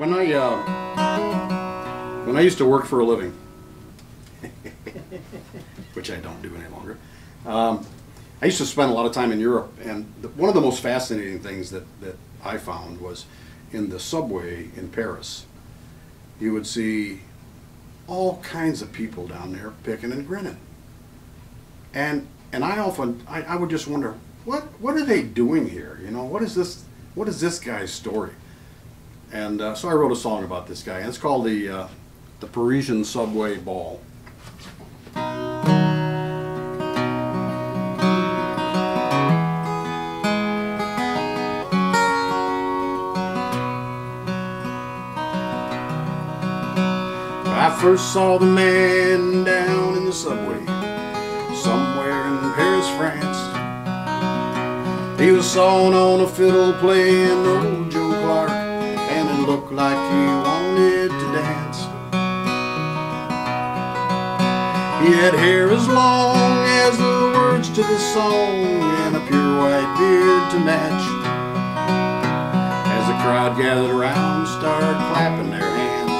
When I used to work for a living, which I don't do any longer, I used to spend a lot of time in Europe, and one of the most fascinating things that I found was in the subway in Paris. You would see all kinds of people down there picking and grinning, and I would just wonder, what are they doing here? You know, what is this guy's story? And so I wrote a song about this guy, and it's called the Parisian Subway Ball. I first saw the man down in the subway, somewhere in Paris, France. He was sawing on a fiddle playing old Joe Clark, and it looked like he wanted to dance. He had hair as long as the words to the song, and a pure white beard to match. As the crowd gathered around, started clapping their hands,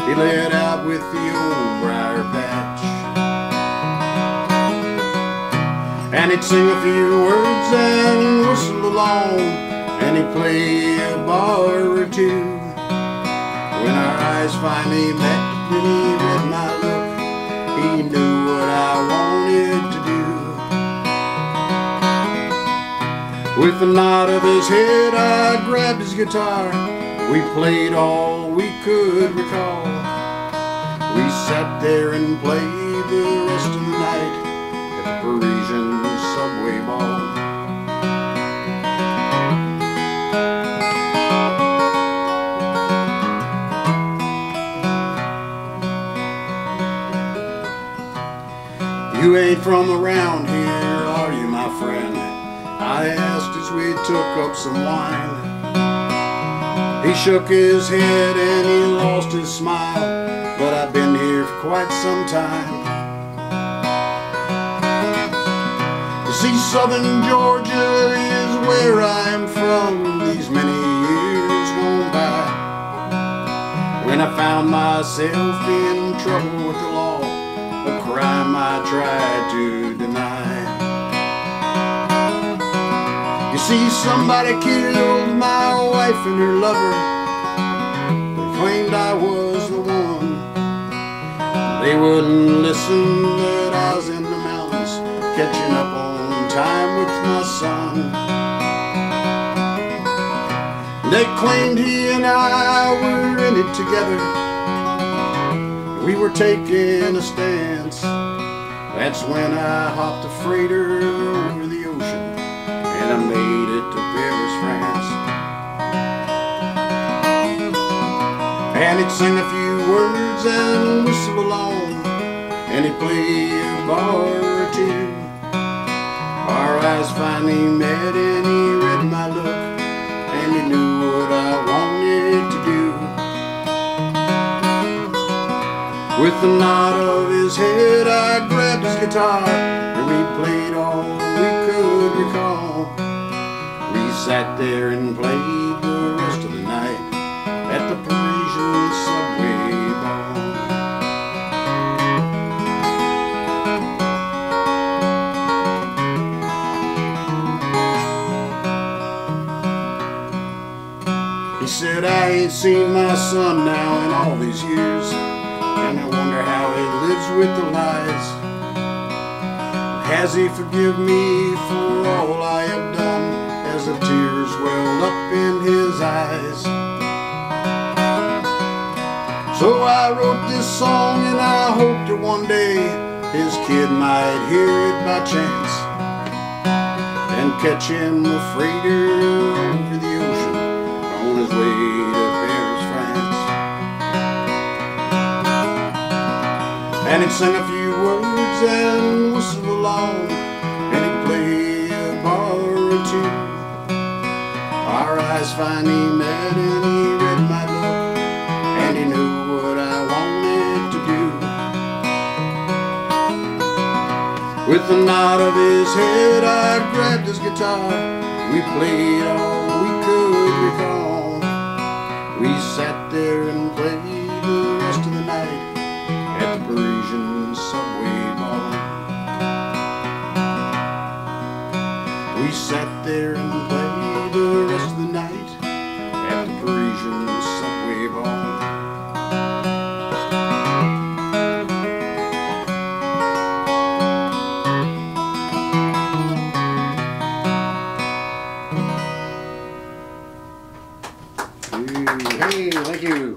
he led out with the old briar patch. And he'd sing a few words and whistle along, and he'd play a bar or two. When our eyes finally met and he read my look, he knew what I wanted to do. With a nod of his head I grabbed his guitar. We played all we could recall. We sat there and played the rest of the night at the Parisian Subway Ball. You ain't from around here, are you, my friend? I asked as we took up some wine. He shook his head and he lost his smile, but I've been here for quite some time. You see, southern Georgia is where I'm from, these many years gone by. When I found myself in trouble with the law, a crime I tried to deny. You see, somebody killed my wife and her lover. They claimed I was the one. They wouldn't listen that I was in the mountains, catching up on time with my son. They claimed he and I were in it together. We were taking a stance. That's when I hopped a freighter over the ocean, and I made it to Paris, France. And he'd sing a few words and whistle along, and he'd play a bar or two. Our eyes finally met and he read my look, and he knew what I wanted to do. With a nod of his head I grabbed his guitar, and we played all we could recall. We sat there and played the rest of the night at the Parisian Subway Ball. He said, I ain't seen my son now in all these years, and I wonder how he lives with the lies. Has he forgiven me for all I have done, as the tears welled up in his eyes? So I wrote this song, and I hoped that one day his kid might hear it by chance and catch him a freighter over the ocean on his way to Paris, France. And he'd sing a few words and whistle along, and he'd play a bar or two. Our eyes finally met and he read my look, and he knew what I wanted to do. With a nod of his head I grabbed his guitar. We played all we could recall. We sat there and played the rest of the night at the Parisian subway ball. We sat there and played the rest of the night at the Parisian subway ball. Hey, thank you.